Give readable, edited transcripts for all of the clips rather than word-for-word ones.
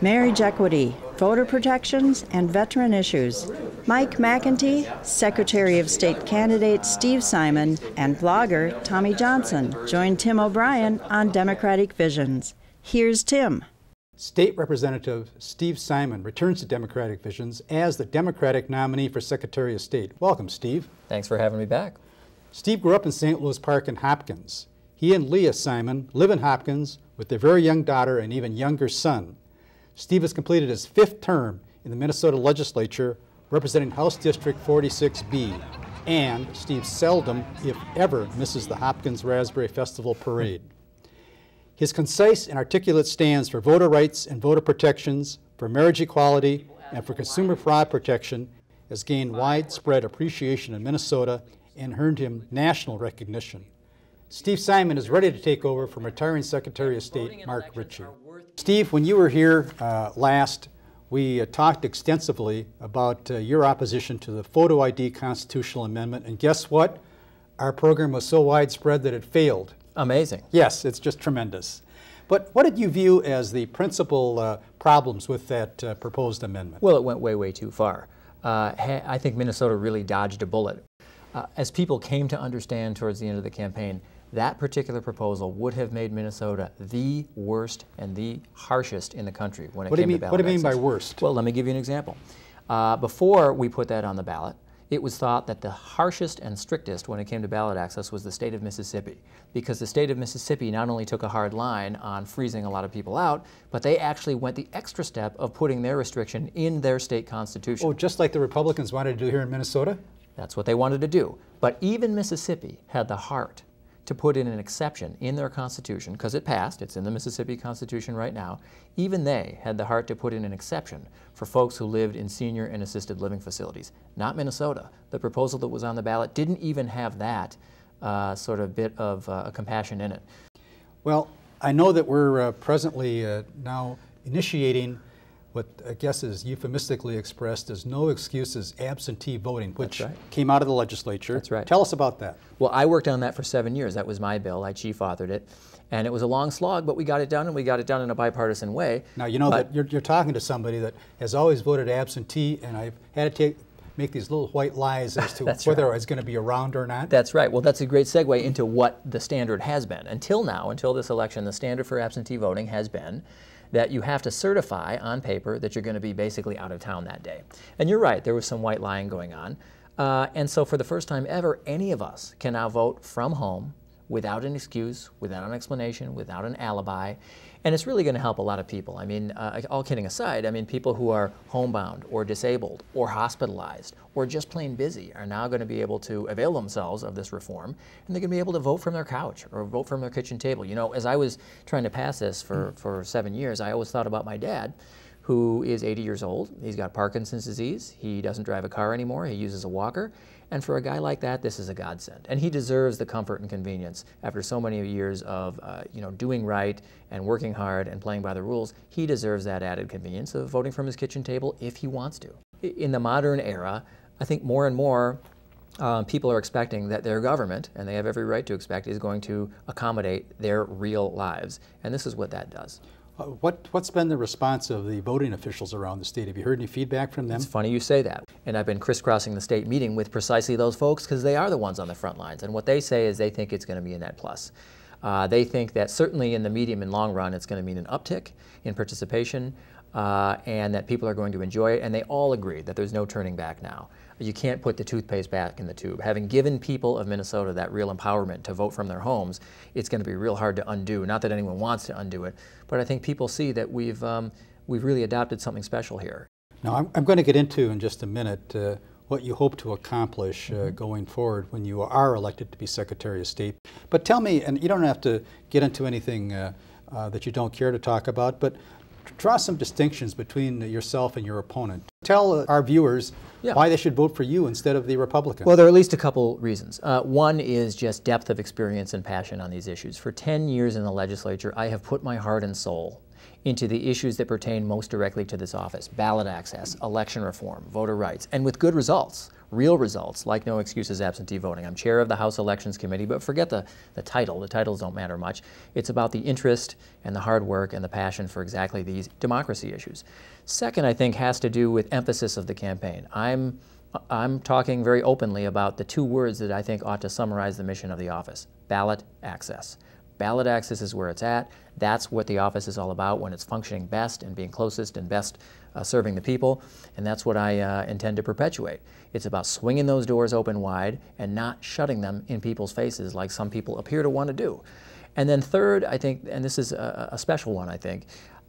Marriage equity, voter protections, and veteran issues. Mike McIntee, Secretary of State candidate Steve Simon, and blogger Tommy Johnson joined Tim O'Brien on Democratic Visions. Here's Tim. State Representative Steve Simon returns to Democratic Visions as the Democratic nominee for Secretary of State. Welcome, Steve. Thanks for having me back. Steve grew up in St. Louis Park in Hopkins. He and Leah Simon live in Hopkins with their very young daughter and even younger son. Steve has completed his 5th term in the Minnesota legislature representing House District 46B, and Steve seldom, if ever, misses the Hopkins Raspberry Festival Parade. His concise and articulate stands for voter rights and voter protections, for marriage equality, and for consumer fraud protection has gained widespread appreciation in Minnesota and earned him national recognition. Steve Simon is ready to take over from retiring Secretary of State Mark Ritchie. Steve, when you were here last, we talked extensively about your opposition to the photo ID constitutional amendment, and guess what? Our program was so widespread that it failed. Amazing. Yes, it's just tremendous. But what did you view as the principal problems with that proposed amendment? Well, it went way, way too far. I think Minnesota really dodged a bullet. As people came to understand towards the end of the campaign, that particular proposal would have made Minnesota the worst and the harshest in the country when it came to ballot access. What do you mean by worst? Well, let me give you an example. Before we put that on the ballot, it was thought that the harshest and strictest when it came to ballot access was the state of Mississippi, because the state of Mississippi not only took a hard line on freezing a lot of people out, but they actually went the extra step of putting their restriction in their state constitution. Oh, just like the Republicans wanted to do here in Minnesota? That's what they wanted to do. But even Mississippi had the heart to put in an exception in their constitution, because it passed, it's in the Mississippi Constitution right now. Even they had the heart to put in an exception for folks who lived in senior and assisted living facilities. Not Minnesota. The proposal that was on the ballot didn't even have that sort of bit of compassion in it. Well, I know that we're presently now initiating what I guess is euphemistically expressed as no excuses absentee voting, which came out of the legislature. That's right. Tell us about that. Well, I worked on that for 7 years. That was my bill. I chief authored it. And it was a long slog, but we got it done, and we got it done in a bipartisan way. Now, you know that you're talking to somebody that has always voted absentee, and I've had to make these little white lies as to whether I was going to be around or not. That's right. Well, that's a great segue into what the standard has been. Until now, until this election, the standard for absentee voting has been that you have to certify on paper that you're going to be basically out of town that day. And you're right, there was some white lying going on. And so for the first time ever, any of us can now vote from home without an excuse, without an explanation, without an alibi. And it's really going to help a lot of people. I mean, all kidding aside, I mean, people who are homebound or disabled or hospitalized or just plain busy are now going to be able to avail themselves of this reform, and they're going to be able to vote from their couch or vote from their kitchen table. You know, as I was trying to pass this for 7 years, I always thought about my dad, who is 80 years old. He's got Parkinson's disease. He doesn't drive a car anymore. He uses a walker. And for a guy like that, this is a godsend. And he deserves the comfort and convenience after so many years of doing right and working hard and playing by the rules. He deserves that added convenience of voting from his kitchen table if he wants to. In the modern era, I think more and more people are expecting that their government, and they have every right to expect, is going to accommodate their real lives. And this is what that does. What's been the response of the voting officials around the state? Have you heard any feedback from them? It's funny you say that. And I've been crisscrossing the state meeting with precisely those folks, because they are the ones on the front lines. And what they say is they think it's going to be a net plus. They think that certainly in the medium and long run it's going to mean an uptick in participation and that people are going to enjoy it. And they all agree that there's no turning back now. You can't put the toothpaste back in the tube. Having given people of Minnesota that real empowerment to vote from their homes, it's going to be real hard to undo. Not that anyone wants to undo it, but I think people see that we've really adopted something special here. Now, I'm going to get into in just a minute what you hope to accomplish going forward when you are elected to be Secretary of State. But tell me, and you don't have to get into anything that you don't care to talk about, but draw some distinctions between yourself and your opponent. Tell our viewers why they should vote for you instead of the Republican. Well, there are at least a couple reasons. One is just depth of experience and passion on these issues. For 10 years in the legislature, I have put my heart and soul into the issues that pertain most directly to this office: ballot access, election reform, voter rights, and with good results. real results, like no excuses absentee voting. I'm chair of the House Elections Committee, but forget the title. The titles don't matter much. It's about the interest and the hard work and the passion for exactly these democracy issues. Second, I think, has to do with emphasis of the campaign. I'm talking very openly about the two words that I think ought to summarize the mission of the office: ballot access. Ballot access is where it's at. That's what the office is all about when it's functioning best and being closest and best serving the people. And that's what I intend to perpetuate. It's about swinging those doors open wide and not shutting them in people's faces like some people appear to want to do. And then third, I think, and this is a special one, I think,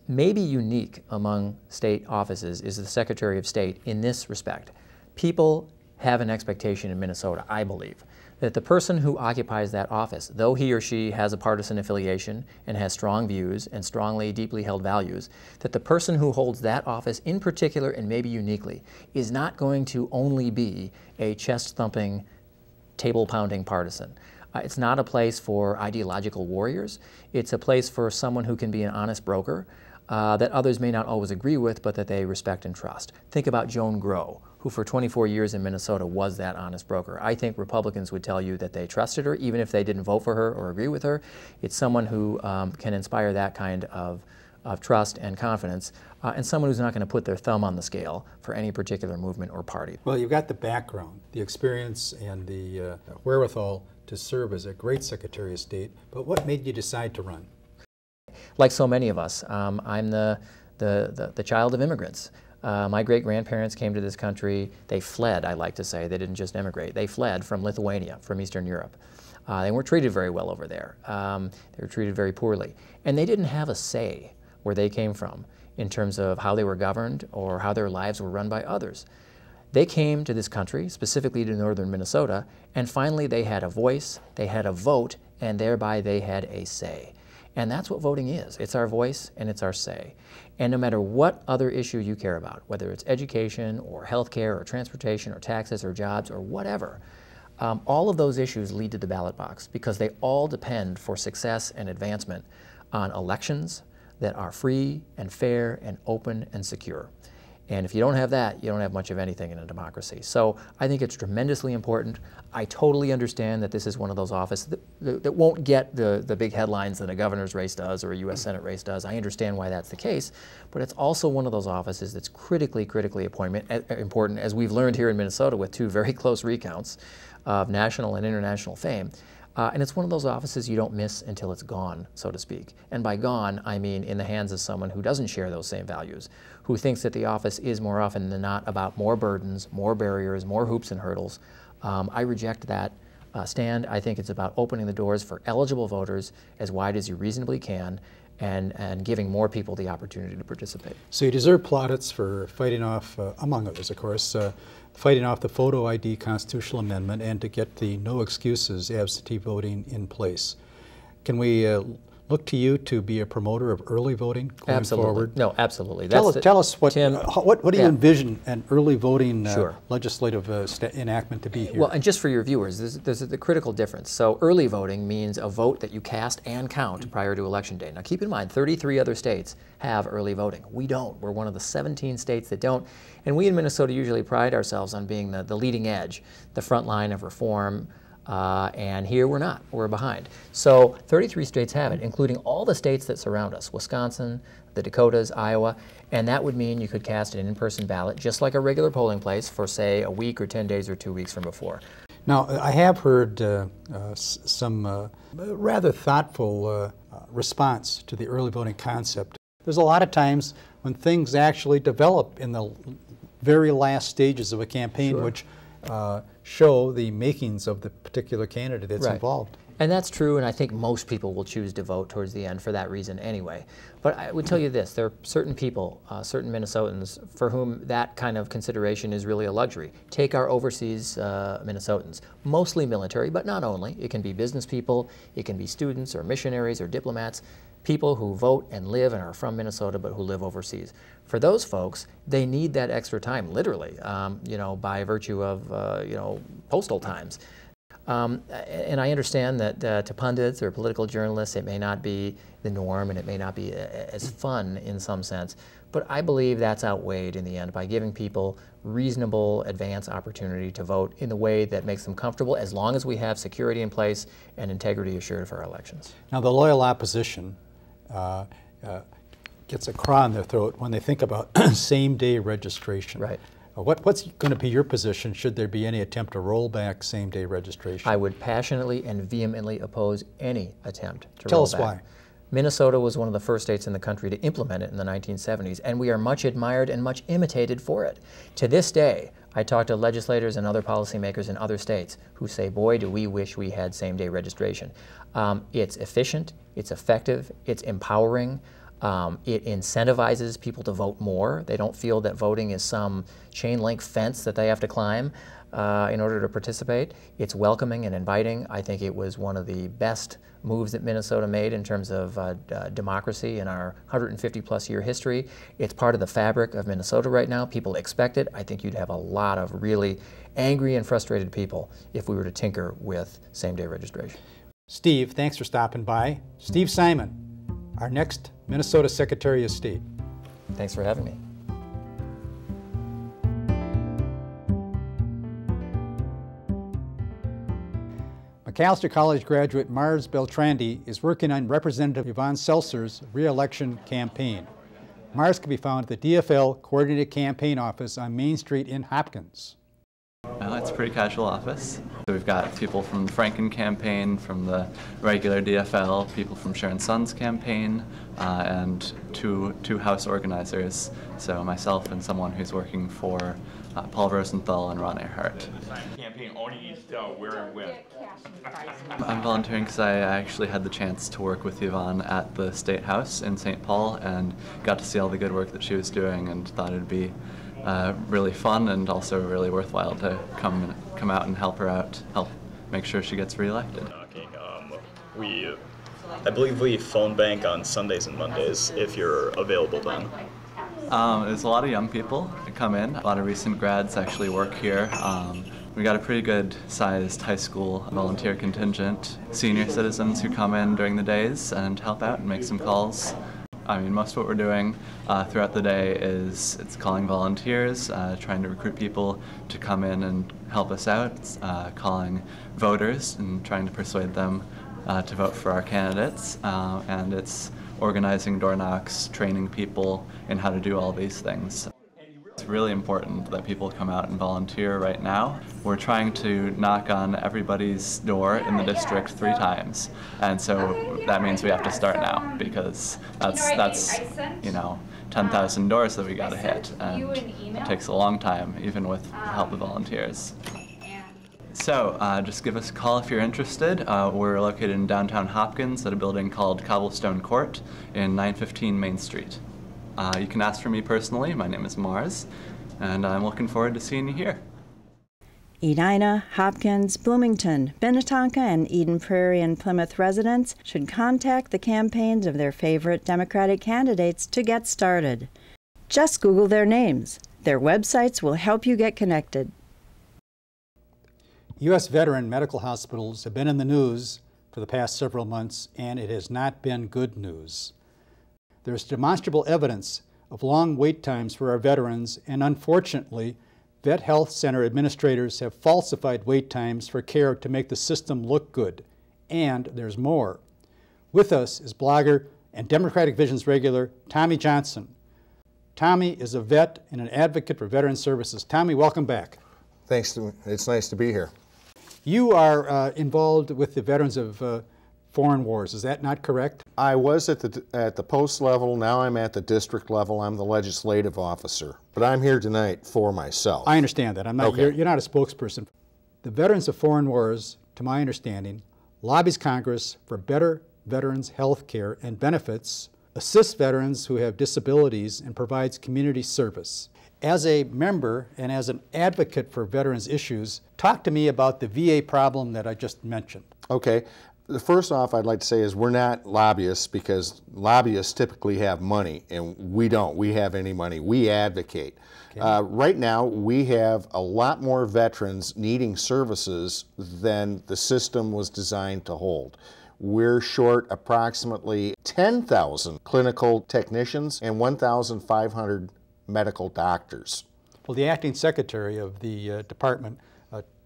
maybe unique among state offices is the Secretary of State in this respect. People have an expectation in Minnesota, I believe, that the person who occupies that office, though he or she has a partisan affiliation and has strong views and strongly, deeply held values, that the person who holds that office in particular and maybe uniquely is not going to only be a chest-thumping, table-pounding partisan. It's not a place for ideological warriors. It's a place for someone who can be an honest broker that others may not always agree with, but that they respect and trust. Think about Joan Grow, who for 24 years in Minnesota was that honest broker. I think Republicans would tell you that they trusted her, even if they didn't vote for her or agree with her. It's someone who can inspire that kind of trust and confidence, and someone who's not going to put their thumb on the scale for any particular movement or party. Well, you've got the background, the experience, and the wherewithal to serve as a great Secretary of State, but what made you decide to run? Like so many of us, I'm the child of immigrants. My great-grandparents came to this country. They fled, I like to say. They didn't just emigrate. They fled from Lithuania, from Eastern Europe. They weren't treated very well over there. They were treated very poorly. And they didn't have a say where they came from in terms of how they were governed or how their lives were run by others. They came to this country, specifically to northern Minnesota, and finally they had a voice, they had a vote, and thereby they had a say. And that's what voting is. It's our voice and it's our say. And no matter what other issue you care about, whether it's education or healthcare or transportation or taxes or jobs or whatever, all of those issues lead to the ballot box because they all depend for success and advancement on elections that are free and fair and open and secure. And if you don't have that, you don't have much of anything in a democracy. So I think it's tremendously important. I totally understand that this is one of those offices that won't get the big headlines that a governor's race does or a U.S. Senate race does. I understand why that's the case, but it's also one of those offices that's critically important, as we've learned here in Minnesota with two very close recounts of national and international fame. And it's one of those offices you don't miss until it's gone, so to speak. And by gone, I mean in the hands of someone who doesn't share those same values, who thinks that the office is more often than not about more burdens, more barriers, more hoops and hurdles. I reject that stand. I think it's about opening the doors for eligible voters as wide as you reasonably can and giving more people the opportunity to participate. So you deserve plaudits for fighting off, among others, of course, fighting off the photo ID constitutional amendment and to get the no excuses absentee voting in place. Can we look to you to be a promoter of early voting going forward? No, absolutely. Tell us what, Tim, what do you envision an early voting Sure. legislative enactment to be here? Well, and just for your viewers, there's the critical difference. So early voting means a vote that you cast and count prior to Election Day. Now keep in mind, 33 other states have early voting. We don't. We're one of the 17 states that don't. And we in Minnesota usually pride ourselves on being the leading edge, the front line of reform. And here we're not. We're behind. So 33 states have it, including all the states that surround us, Wisconsin, the Dakotas, Iowa, and that would mean you could cast an in-person ballot just like a regular polling place for, say, a week or 10 days or 2 weeks from before. Now, I have heard some rather thoughtful response to the early voting concept. There's a lot of times when things actually develop in the very last stages of a campaign, Sure. which show the makings of the particular candidate that's Right. involved. And that's true, and I think most people will choose to vote towards the end for that reason anyway. But I would tell you this, there are certain people, certain Minnesotans, for whom that kind of consideration is really a luxury. Take our overseas Minnesotans, mostly military, but not only. It can be business people, it can be students or missionaries or diplomats, people who vote and live and are from Minnesota but who live overseas. For those folks, they need that extra time, literally, by virtue of, postal times. And I understand that to pundits or political journalists, it may not be the norm, and it may not be as fun in some sense. But I believe that's outweighed in the end by giving people reasonable advance opportunity to vote in the way that makes them comfortable, as long as we have security in place and integrity assured for our elections. Now, the loyal opposition gets a craw in their throat when they think about same-day registration. Right. What's going to be your position should there be any attempt to roll back same-day registration? I would passionately and vehemently oppose any attempt to Tell roll us back. why. Minnesota was one of the first states in the country to implement it in the 1970s, and we are much admired and much imitated for it. To this day, I talk to legislators and other policymakers in other states who say, boy, do we wish we had same-day registration. It's efficient, it's effective, it's empowering. It incentivizes people to vote more. They don't feel that voting is some chain link fence that they have to climb in order to participate. It's welcoming and inviting. I think it was one of the best moves that Minnesota made in terms of democracy in our 150-plus year history. It's part of the fabric of Minnesota right now. People expect it. I think you'd have a lot of really angry and frustrated people if we were to tinker with same-day registration. Steve, thanks for stopping by. Steve Simon, our next Minnesota Secretary of State. Thanks for having me. Macalester College graduate Mars Beltrandi is working on Representative Yvonne Seltzer's re-election campaign. Mars can be found at the DFL Coordinated Campaign Office on Main Street in Hopkins. Well, it's a pretty casual office. So we've got people from the Franken campaign, from the regular DFL, people from Sharon Sun's campaign, and two House organizers. So myself and someone who's working for Paul Rosenthal and Ron Earhart. Campaign only needs to tell where and when. I'm volunteering because I actually had the chance to work with Yvonne at the State House in St. Paul and got to see all the good work that she was doing and thought it'd be really fun and also really worthwhile to come out and help her out, help make sure she gets reelected. I believe we phone bank on Sundays and Mondays if you're available then. There's a lot of young people that come in. A lot of recent grads actually work here. We got a pretty good sized high school volunteer contingent, senior citizens who come in during the days and help out and make some calls. I mean, most of what we're doing throughout the day is it's calling volunteers, trying to recruit people to come in and help us out, calling voters and trying to persuade them to vote for our candidates, and it's organizing door knocks, training people in how to do all these things. It's really important that people come out and volunteer right now. We're trying to knock on everybody's door in the district 3 times, and so that means we have to start now because that's 10,000 doors that we got to hit, and it takes a long time, even with the help of volunteers. So just give us a call if you're interested. We're located in downtown Hopkins at a building called Cobblestone Court in 915 Main Street. You can ask for me personally. My name is Mars, and I'm looking forward to seeing you here. Edina, Hopkins, Bloomington, Minnetonka, and Eden Prairie and Plymouth residents should contact the campaigns of their favorite Democratic candidates to get started. Just Google their names. Their websites will help you get connected. U.S. veteran medical hospitals have been in the news for the past several months, and it has not been good news. There's demonstrable evidence of long wait times for our veterans, and unfortunately, Vet Health Center administrators have falsified wait times for care to make the system look good. And there's more. With us is blogger and Democratic Vision's regular Tommy Johnson. Tommy is a vet and an advocate for veteran services. Tommy, welcome back. Thanks. It's nice to be here. You are involved with the veterans of foreign wars. Is that not correct? I was at the post level. Now I'm at the district level. I'm the legislative officer. But I'm here tonight for myself. I understand that. I'm not. Okay. You're not a spokesperson. The Veterans of Foreign Wars, to my understanding, lobbies Congress for better veterans' health care and benefits, assists veterans who have disabilities, and provides community service. As a member and as an advocate for veterans issues, talk to me about the VA problem that I just mentioned. Okay. First off, I'd like to say is we're not lobbyists because lobbyists typically have money, and we don't. We have any money. We advocate. Okay. Right now, we have a lot more veterans needing services than the system was designed to hold. we're short approximately 10,000 clinical technicians and 1,500 medical doctors. Well, the acting secretary of the department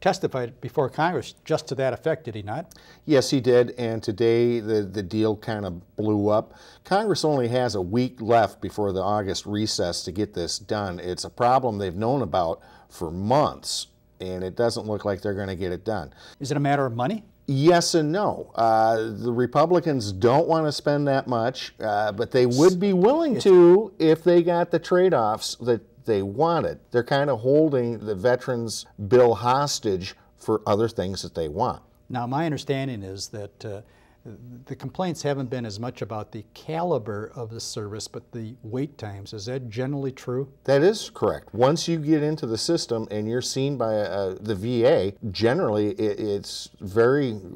testified before Congress just to that effect, did he not? Yes, he did, and today the deal kind of blew up. Congress only has a week left before the August recess to get this done. It's a problem they've known about for months, and it doesn't look like they're going to get it done. Is it a matter of money? Yes and no. The Republicans don't want to spend that much, but they would be willing to if they got the trade-offs that they wanted. They're kind of holding the veterans bill hostage for other things that they want. Now, my understanding is that the complaints haven't been as much about the caliber of the service, but the wait times. Is that generally true? That is correct. Once you get into the system and you're seen by the VA, generally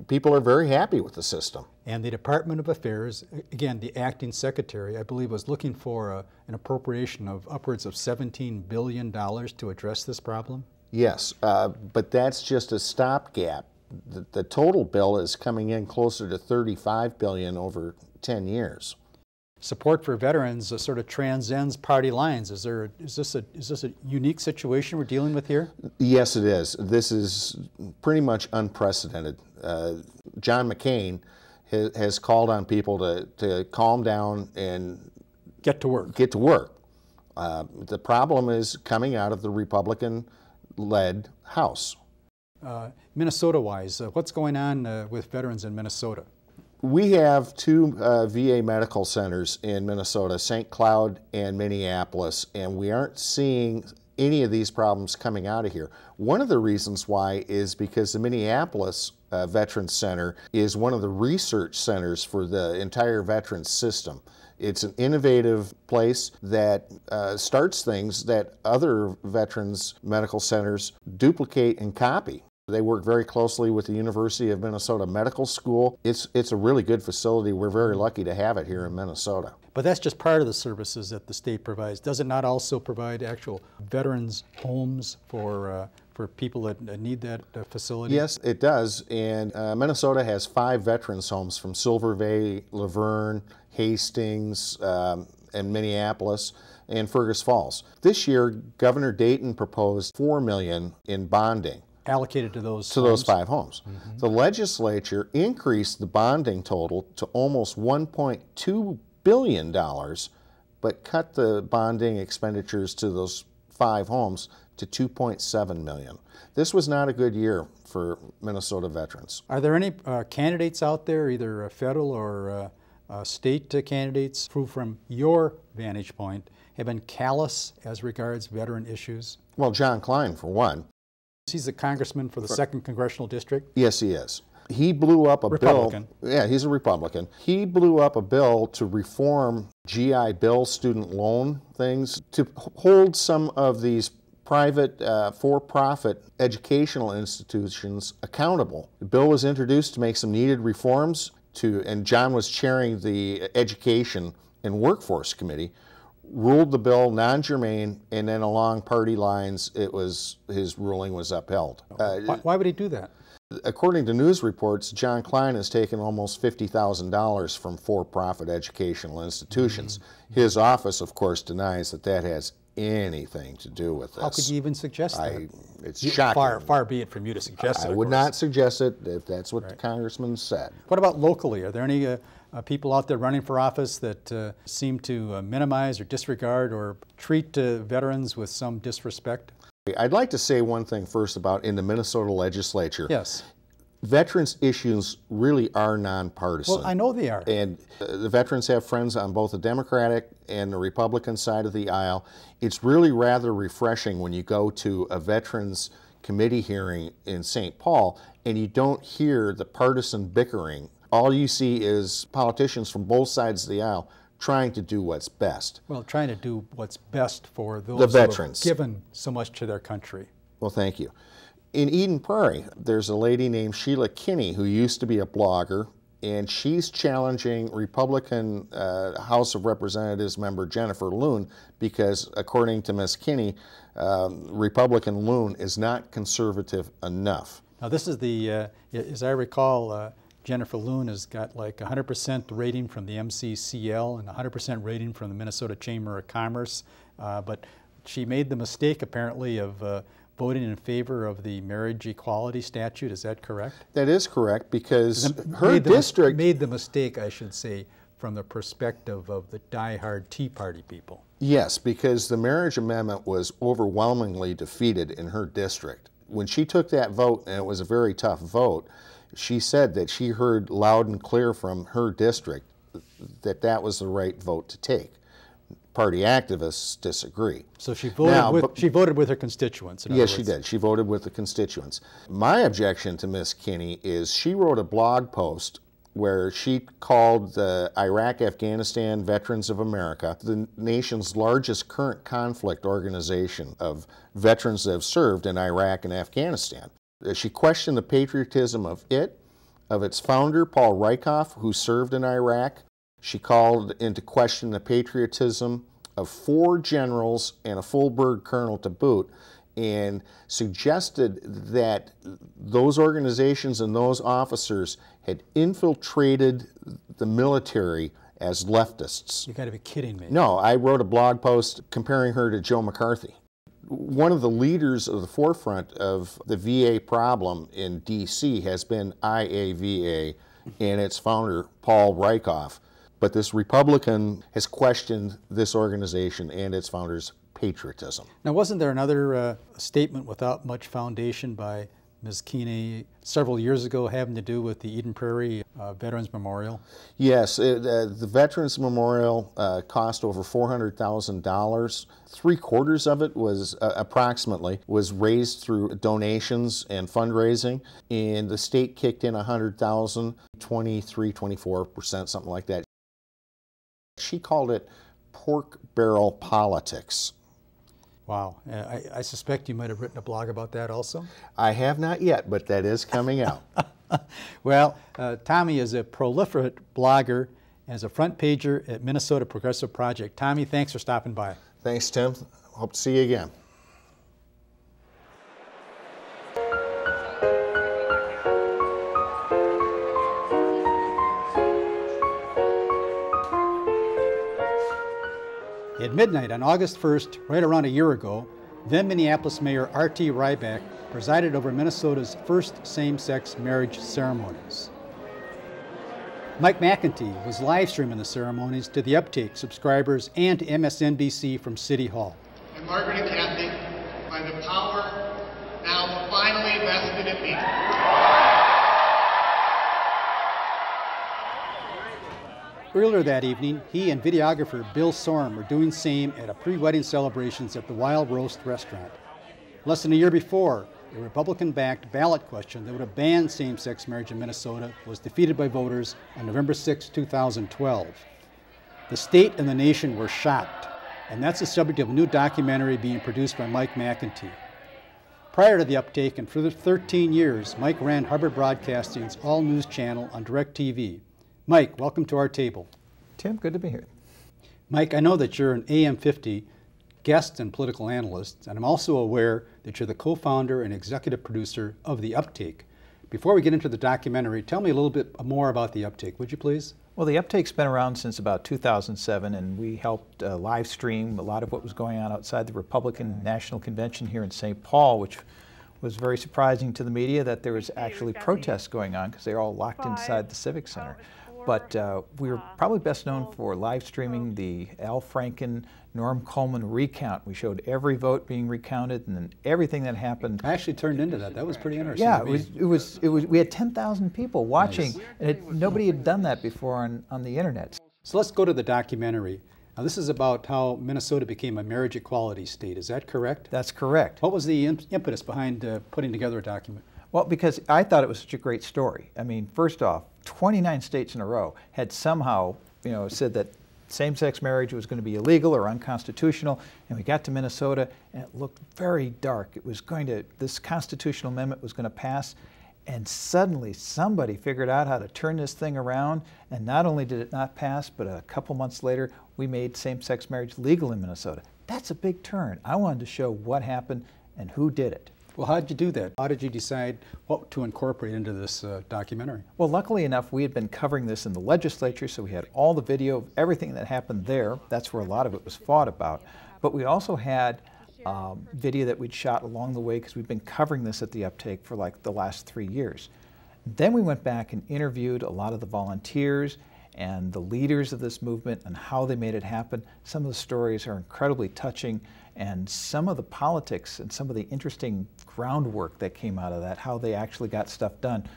people are very happy with the system. And the Department of Affairs, again, the acting secretary, I believe, was looking for an appropriation of upwards of $17 billion to address this problem? Yes, but that's just a stopgap. The total bill is coming in closer to $35 billion over 10 years. Support for veterans sort of transcends party lines. Is this a unique situation we're dealing with here? Yes, it is. This is pretty much unprecedented. John McCain has called on people to calm down and get to work. The problem is coming out of the Republican-led House. Minnesota-wise, what's going on with veterans in Minnesota? We have two VA medical centers in Minnesota, St. Cloud and Minneapolis, and we aren't seeing any of these problems coming out of here. One of the reasons why is because the Minneapolis Veterans Center is one of the research centers for the entire veterans system. It's an innovative place that starts things that other veterans medical centers duplicate and copy. They work very closely with the University of Minnesota Medical School. It's a really good facility. We're very lucky to have it here in Minnesota. But that's just part of the services that the state provides. Does it not also provide actual veterans' homes for people that need that facility? Yes, it does. And Minnesota has 5 veterans' homes from Silver Bay, Laverne, Hastings, and Minneapolis, and Fergus Falls. This year, Governor Dayton proposed $4 million in bonding allocated to those those 5 homes. Mm-hmm. The legislature increased the bonding total to almost $1.2 billion, but cut the bonding expenditures to those 5 homes to $2.7 million. This was not a good year for Minnesota veterans. Are there any candidates out there, either federal or state candidates, who from your vantage point have been callous as regards veteran issues? Well, John Klein, for one. He's a congressman for the 2nd Congressional District? Yes, he is. He blew up a Republican. bill. Yeah, he's a Republican. He blew up a bill to reform GI Bill student loan things to hold some of these private for-profit educational institutions accountable. The bill was introduced to make some needed reforms and John was chairing the Education and Workforce Committee, ruled the bill non-germane, and then along party lines, his ruling was upheld. Why would he do that? According to news reports, John Klein has taken almost $50,000 from for-profit educational institutions. Mm-hmm. His office, of course, denies that has anything to do with this. How could you even suggest that? It's shocking. Far be it from you to suggest it. I would not suggest it if that's what the congressman said. What about locally? Are there any people out there running for office that seem to minimize or disregard or treat veterans with some disrespect? I'd like to say one thing first about in the Minnesota legislature. Yes. Veterans issues really are nonpartisan. Well, I know they are. And the veterans have friends on both the Democratic and the Republican side of the aisle. It's really rather refreshing when you go to a veterans committee hearing in St. Paul and you don't hear the partisan bickering. All you see is politicians from both sides of the aisle trying to do what's best. Well, trying to do what's best for those the veterans who have given so much to their country. Well, thank you. In Eden Prairie, there's a lady named Sheila Kinney who used to be a blogger, and she's challenging Republican House of Representatives member Jennifer Loon because, according to Ms. Kinney, Republican Loon is not conservative enough. Now, this is as I recall, Jennifer Loon has got like 100% rating from the MCCL and 100% rating from the Minnesota Chamber of Commerce, but she made the mistake apparently of voting in favor of the marriage equality statute. Is that correct? That is correct, because her district made the mistake, I should say, from the perspective of the diehard Tea Party people. Yes, because the marriage amendment was overwhelmingly defeated in her district. When she took that vote, and it was a very tough vote, she said that she heard loud and clear from her district that that was the right vote to take. Party activists disagree. So she voted, she voted with her constituents. Yes, she did. She voted with the constituents. My objection to Ms. Kinney is she wrote a blog post where she called the Iraq-Afghanistan Veterans of America the nation's largest current conflict organization of veterans that have served in Iraq and Afghanistan. She questioned the patriotism of its founder, Paul Rieckhoff, who served in Iraq. She called into question the patriotism of 4 generals and a full bird colonel to boot, and suggested that those organizations and those officers had infiltrated the military as leftists. You gotta be kidding me. No, I wrote a blog post comparing her to Joe McCarthy. One of the leaders of the forefront of the VA problem in DC has been IAVA and its founder, Paul Rieckhoff. But this Republican has questioned this organization and its founders' patriotism. Now, wasn't there another statement without much foundation by Ms. Kinney several years ago having to do with the Eden Prairie Veterans Memorial? Yes, the Veterans Memorial cost over $400,000. 3/4 of it was approximately was raised through donations and fundraising, and the state kicked in $100,000, 24%, something like that. She called it pork barrel politics. Wow. I suspect you might have written a blog about that also? I have not yet, but that is coming out. Well, Tommy is a prolific blogger and is a front pager at Minnesota Progressive Project. Tommy, thanks for stopping by. Thanks, Tim. Hope to see you again. At midnight on August 1st, right around a year ago, then Minneapolis Mayor R.T. Ryback presided over Minnesota's first same-sex marriage ceremonies. Mike McIntee was live streaming the ceremonies to the Uptake subscribers and to MSNBC from City Hall. And Margaret and Kathy, by the power now finally vested in me. Earlier that evening, he and videographer Bill Sorm were doing same at a pre-wedding celebrations at the Wild Roast restaurant. Less than a year before, a Republican-backed ballot question that would have banned same-sex marriage in Minnesota was defeated by voters on November 6, 2012. The state and the nation were shocked, and that's the subject of a new documentary being produced by Mike McIntee. Prior to the Uptake, and for 13 years, Mike ran Hubbard Broadcasting's all-news channel on DirecTV. Mike, welcome to our table. Tim, good to be here. Mike, I know that you're an AM 50 guest and political analyst, and I'm also aware that you're the co-founder and executive producer of The Uptake. Before we get into the documentary, tell me a little bit more about The Uptake, would you please? Well, The Uptake's been around since about 2007, and we helped live stream a lot of what was going on outside the Republican National Convention here in St. Paul, which was very surprising to the media that there was actually protests going on because they were all locked inside the Civic Center. But we were probably best known for live streaming the Al Franken, Norm Coleman recount. We showed every vote being recounted and then everything that happened. I actually turned into that. That was pretty interesting. Yeah, it was. We had 10,000 people watching, nice. And nobody had done that before on the internet. So let's go to the documentary. Now, this is about how Minnesota became a marriage equality state. Is that correct? That's correct. What was the impetus behind putting together a document? Well, because I thought it was such a great story. I mean, first off, 29 states in a row had somehow, said that same-sex marriage was going to be illegal or unconstitutional, and we got to Minnesota, and it looked very dark. It was this constitutional amendment was going to pass, and suddenly somebody figured out how to turn this thing around, and not only did it not pass, but a couple months later, we made same-sex marriage legal in Minnesota. That's a big turn. I wanted to show what happened and who did it. Well, how did you do that? How did you decide what to incorporate into this documentary? Well, luckily enough, we had been covering this in the legislature, so we had all the video of everything that happened there. That's where a lot of it was fought about. But we also had video that we'd shot along the way because we've been covering this at the Uptake for like the last 3 years. Then we went back and interviewed a lot of the volunteers and the leaders of this movement and how they made it happen. Some of the stories are incredibly touching, and some of the politics and some of the interesting groundwork that came out of that, how they actually got stuff done,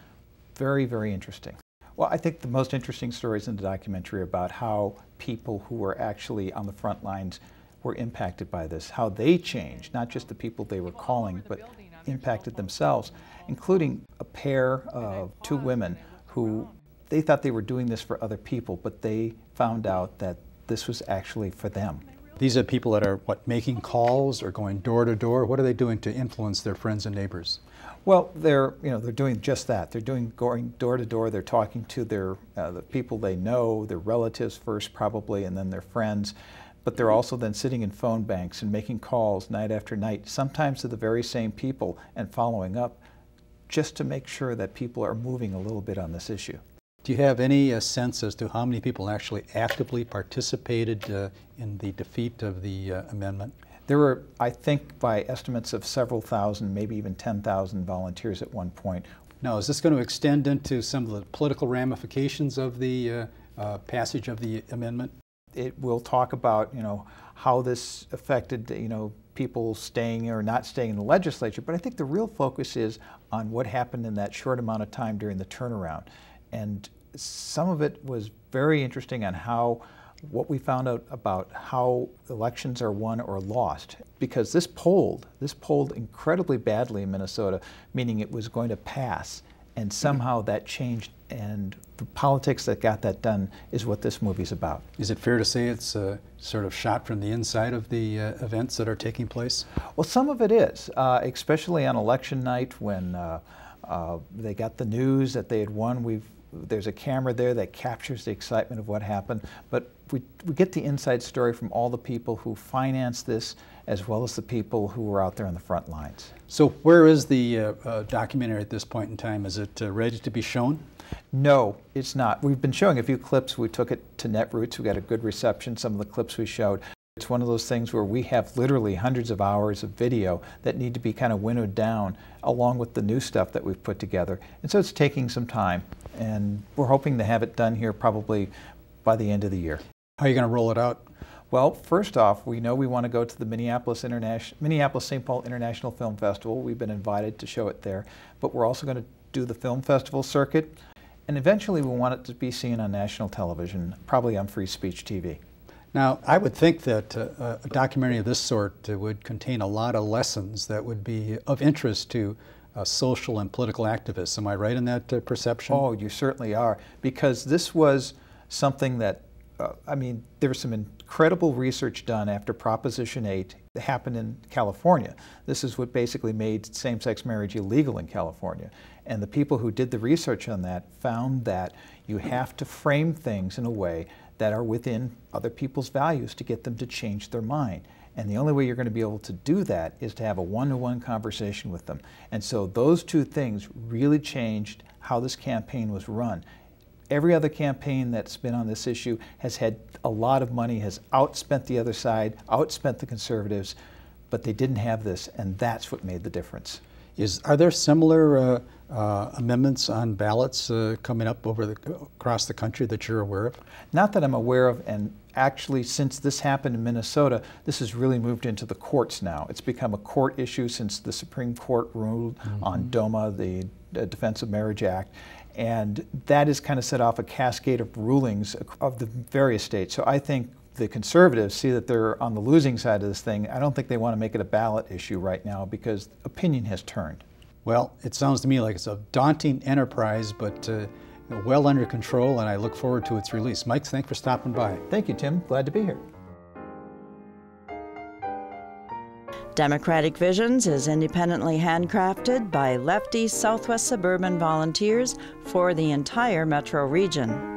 very, very interesting. Well, I think the most interesting stories in the documentary are about how people who were actually on the front lines were impacted by this, how they changed, not just the people they were calling, but impacted themselves, including a pair of 2 women who they thought they were doing this for other people, but they found out that this was actually for them. These are people that are, what, making calls or going door to door? What are they doing to influence their friends and neighbors? Well, they're doing just that. They're going door to door. They're talking to the people they know, their relatives first probably, and then their friends. But they're also then sitting in phone banks and making calls night after night, sometimes to the very same people, and following up just to make sure that people are moving a little bit on this issue. Do you have any sense as to how many people actually actively participated in the defeat of the amendment? There were, I think, by estimates of several thousand, maybe even 10,000 volunteers at one point. Now, is this going to extend into some of the political ramifications of the passage of the amendment? It will talk about, how this affected, people staying or not staying in the legislature, but I think the real focus is on what happened in that short amount of time during the turnaround. And some of it was very interesting on what we found out about how elections are won or lost. Because this polled incredibly badly in Minnesota, meaning it was going to pass, and somehow that changed, and the politics that got that done is what this movie's about. Is it fair to say it's sort of shot from the inside of the events that are taking place? Well, some of it is, especially on election night when they got the news that they had won. There's a camera there that captures the excitement of what happened, but we get the inside story from all the people who financed this, as well as the people who were out there on the front lines. So where is the documentary at this point in time? Is it ready to be shown? No, it's not. We've been showing a few clips. We took it to Netroots. We got a good reception, some of the clips we showed. It's one of those things where we have literally hundreds of hours of video that need to be kind of winnowed down along with the new stuff that we've put together. And so it's taking some time, and we're hoping to have it done here probably by the end of the year. How are you going to roll it out? Well, first off, we know we want to go to the Minneapolis-St. Paul International Film Festival. We've been invited to show it there, but we're also going to do the film festival circuit, and eventually we want it to be seen on national television, probably on Free Speech TV. Now, I would think that a documentary of this sort would contain a lot of lessons that would be of interest to social and political activists. Am I right in that perception? Oh, you certainly are, because this was something that, there was some incredible research done after Proposition 8 happened in California. This is what basically made same-sex marriage illegal in California. And the people who did the research on that found that you have to frame things in a way that are within other people's values to get them to change their mind. And the only way you're going to be able to do that is to have a one-to-one conversation with them. And so those two things really changed how this campaign was run. Every other campaign that's been on this issue has had a lot of money, has outspent the other side, outspent the conservatives, but they didn't have this, and that's what made the difference. Are there similar amendments on ballots coming up across the country that you're aware of? Not that I'm aware of, and actually since this happened in Minnesota, this has really moved into the courts now. It's become a court issue since the Supreme Court ruled on DOMA, the Defense of Marriage Act, and that has kind of set off a cascade of rulings of the various states. So I think the conservatives see that they're on the losing side of this thing. I don't think they want to make it a ballot issue right now because opinion has turned. Well, it sounds to me like it's a daunting enterprise, but well under control, and I look forward to its release. Mike, thanks for stopping by. Thank you, Tim. Glad to be here. Democratic Visions is independently handcrafted by lefty Southwest Suburban volunteers for the entire metro region.